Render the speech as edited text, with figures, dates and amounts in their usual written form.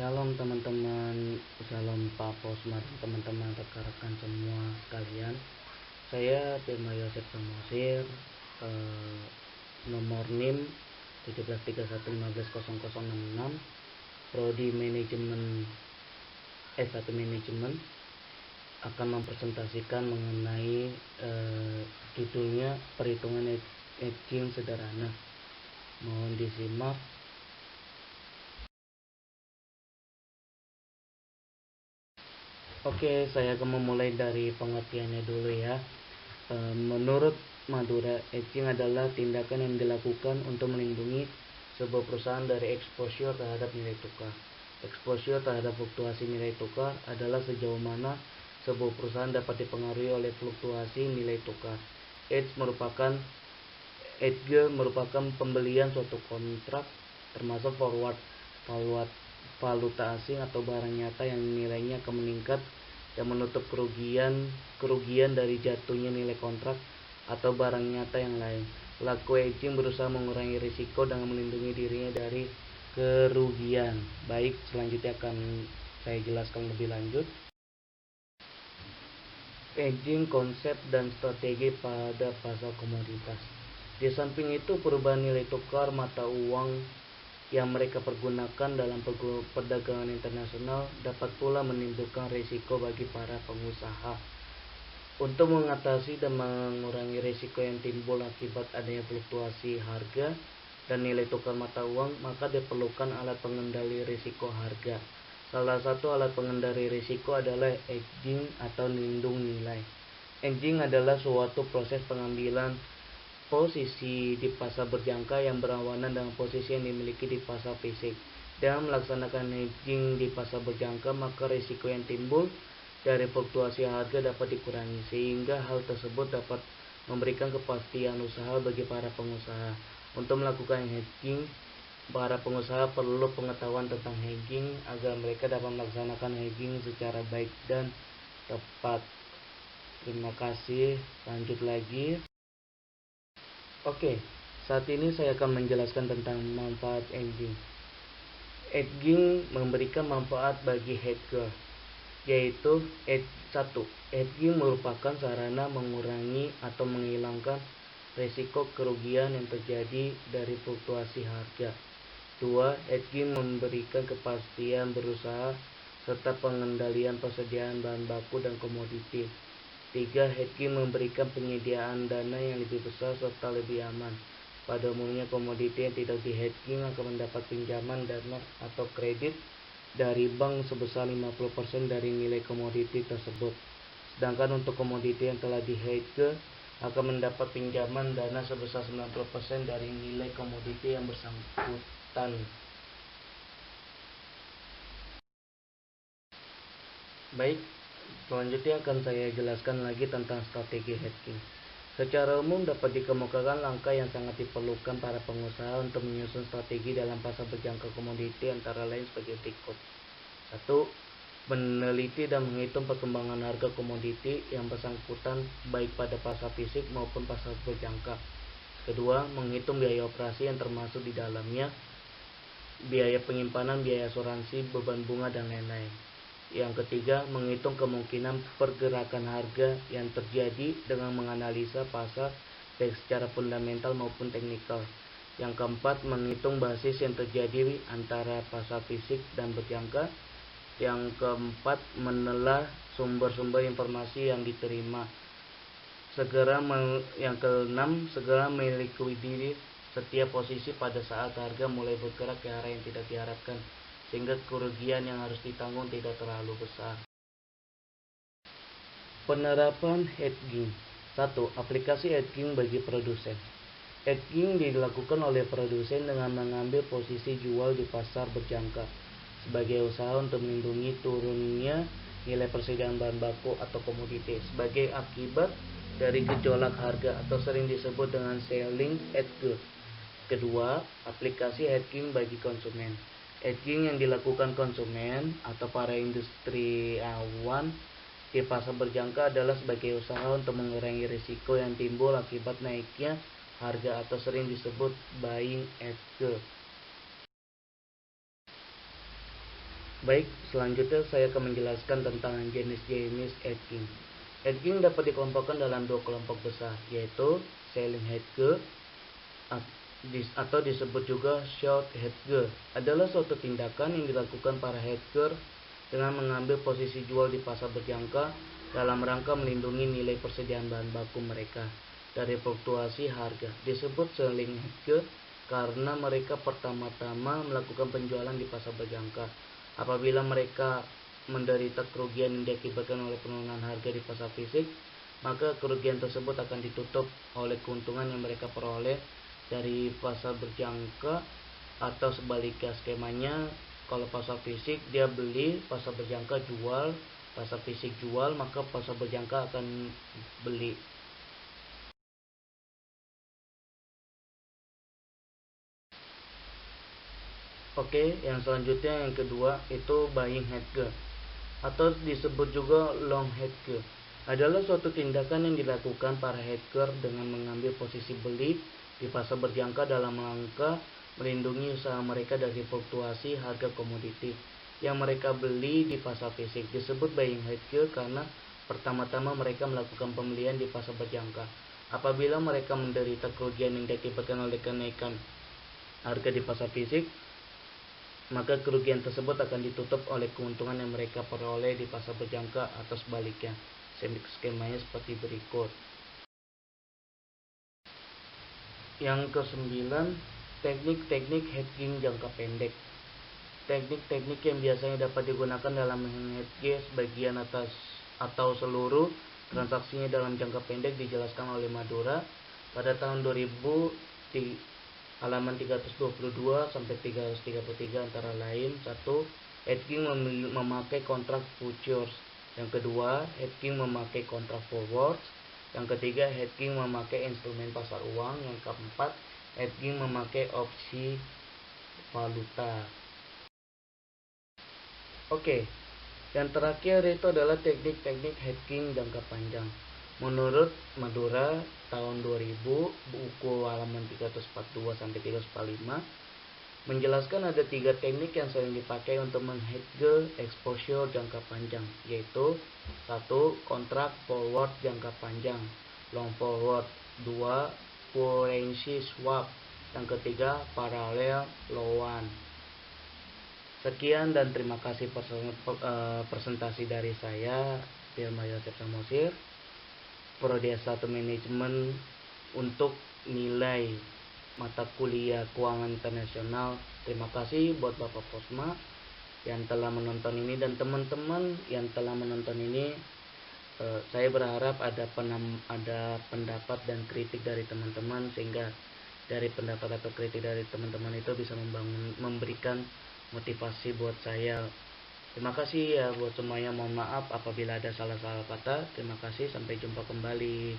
Shalom teman-teman, shalom Pak Posma dan teman-teman rekan-rekan semua sekalian. Saya Firma Yosef Samosir, nomor NIM 1731150066, Prodi Manajemen S1 Manajemen, akan mempresentasikan mengenai judulnya perhitungan hedging sederhana. Mohon disimak. Oke, saya akan memulai dari pengertiannya dulu ya. Menurut Madura, hedging adalah tindakan yang dilakukan untuk melindungi sebuah perusahaan dari exposure terhadap nilai tukar. Exposure terhadap fluktuasi nilai tukar adalah sejauh mana sebuah perusahaan dapat dipengaruhi oleh fluktuasi nilai tukar. Hedge merupakan pembelian suatu kontrak, termasuk forward, valuta asing atau barang nyata yang nilainya akan meningkat, yang menutup kerugian dari jatuhnya nilai kontrak atau barang nyata yang lain. Pelaku hedging berusaha mengurangi risiko dengan melindungi dirinya dari kerugian. Baik, selanjutnya akan saya jelaskan lebih lanjut. Hedging, konsep dan strategi pada pasar komoditas. Di samping itu, perubahan nilai tukar mata uang yang mereka pergunakan dalam perdagangan internasional dapat pula menimbulkan risiko bagi para pengusaha. Untuk mengatasi dan mengurangi risiko yang timbul akibat adanya fluktuasi harga dan nilai tukar mata uang, maka diperlukan alat pengendali risiko harga. Salah satu alat pengendali risiko adalah hedging atau lindung nilai. Hedging adalah suatu proses pengambilan posisi di pasar berjangka yang berlawanan dengan posisi yang dimiliki di pasar fisik. Dengan melaksanakan hedging di pasar berjangka, maka risiko yang timbul dari fluktuasi harga dapat dikurangi, sehingga hal tersebut dapat memberikan kepastian usaha bagi para pengusaha. Untuk melakukan hedging, para pengusaha perlu pengetahuan tentang hedging agar mereka dapat melaksanakan hedging secara baik dan tepat. Terima kasih. Lanjut lagi. Oke, saat ini saya akan menjelaskan tentang manfaat hedging. Hedging memberikan manfaat bagi hedger, yaitu 1. Hedging merupakan sarana mengurangi atau menghilangkan risiko kerugian yang terjadi dari fluktuasi harga. 2. Hedging memberikan kepastian berusaha serta pengendalian persediaan bahan baku dan komoditi. 3. Hedging memberikan penyediaan dana yang lebih besar serta lebih aman. Pada umumnya, komoditi yang tidak di-hedging akan mendapat pinjaman dana atau kredit dari bank sebesar 50% dari nilai komoditi tersebut. Sedangkan untuk komoditi yang telah di-hedge akan mendapat pinjaman dana sebesar 90% dari nilai komoditi yang bersangkutan. Baik, selanjutnya akan saya jelaskan lagi tentang strategi hedging. Secara umum dapat dikemukakan langkah yang sangat diperlukan para pengusaha untuk menyusun strategi dalam pasar berjangka komoditi antara lain sebagai berikut. 1. Meneliti dan menghitung perkembangan harga komoditi yang bersangkutan baik pada pasar fisik maupun pasar berjangka. Kedua, menghitung biaya operasi yang termasuk di dalamnya biaya penyimpanan, biaya asuransi, beban bunga, dan lain-lain. Yang ketiga, menghitung kemungkinan pergerakan harga yang terjadi dengan menganalisa pasar baik secara fundamental maupun teknikal. Yang keempat, menghitung basis yang terjadi antara pasar fisik dan berjangka. Yang keempat, menelah sumber-sumber informasi yang diterima. Yang keenam, segera melikuidasi setiap posisi pada saat harga mulai bergerak ke arah yang tidak diharapkan, sehingga kerugian yang harus ditanggung tidak terlalu besar. Penerapan hedging. 1. Aplikasi hedging bagi produsen. Hedging dilakukan oleh produsen dengan mengambil posisi jual di pasar berjangka sebagai usaha untuk melindungi turunnya nilai persediaan bahan baku atau komoditi sebagai akibat dari gejolak harga atau sering disebut dengan selling hedge. Kedua, aplikasi hedging bagi konsumen. Hedging yang dilakukan konsumen atau para industriawan di pasar berjangka adalah sebagai usaha untuk mengurangi risiko yang timbul akibat naiknya harga atau sering disebut buying hedge. Baik, selanjutnya saya akan menjelaskan tentang jenis-jenis hedging. Hedging dapat dikelompokkan dalam dua kelompok besar, yaitu selling hedge atau disebut juga short hedge. Adalah suatu tindakan yang dilakukan para hedger dengan mengambil posisi jual di pasar berjangka dalam rangka melindungi nilai persediaan bahan baku mereka dari fluktuasi harga. Disebut selling hedge karena mereka pertama-tama melakukan penjualan di pasar berjangka. Apabila mereka menderita kerugian yang diakibatkan oleh penurunan harga di pasar fisik, maka kerugian tersebut akan ditutup oleh keuntungan yang mereka peroleh dari pasar berjangka, atau sebaliknya skemanya, kalau pasar fisik dia beli, pasar berjangka jual, pasar fisik jual, maka pasar berjangka akan beli. Oke, yang selanjutnya yang kedua itu buying hedge atau disebut juga long hedge. Adalah suatu tindakan yang dilakukan para hedger dengan mengambil posisi beli di pasar berjangka dalam rangka melindungi usaha mereka dari fluktuasi harga komoditi yang mereka beli di pasar fisik. Disebut buying hedge karena pertama-tama mereka melakukan pembelian di pasar berjangka. Apabila mereka menderita kerugian yang diakibatkan oleh kenaikan harga di pasar fisik, maka kerugian tersebut akan ditutup oleh keuntungan yang mereka peroleh di pasar berjangka atau sebaliknya. Skemanya seperti berikut. Yang kesembilan, teknik-teknik hedging jangka pendek. Teknik-teknik yang biasanya dapat digunakan dalam hedge sebagian atas atau seluruh transaksinya dalam jangka pendek dijelaskan oleh Madura pada tahun 2000 di halaman 322 sampai 333, antara lain: 1. Hedging memakai kontrak futures. Yang kedua, hedging memakai kontrak forward. Yang ketiga, hedging memakai instrumen pasar uang. Yang keempat, hedging memakai opsi valuta. Oke, yang terakhir itu adalah teknik-teknik hedging jangka panjang. Menurut Madura tahun 2000, buku halaman 342 sampai 345, menjelaskan ada 3 teknik yang sering dipakai untuk menghedge exposure jangka panjang, yaitu 1. Kontrak forward jangka panjang, long forward. 2. Currency swap. Yang ketiga, parallel loan. Sekian dan terima kasih presentasi dari saya, Firman Yosef Samosir, Prodi S1 Manajemen, untuk nilai mata kuliah Keuangan Internasional. Terima kasih buat Bapak Posma yang telah menonton ini dan teman-teman yang telah menonton ini. Saya berharap ada pendapat dan kritik dari teman-teman, sehingga dari pendapat atau kritik dari teman-teman itu bisa memberikan motivasi buat saya. Terima kasih ya buat semuanya. Mohon maaf apabila ada salah-salah kata. Terima kasih, sampai jumpa kembali.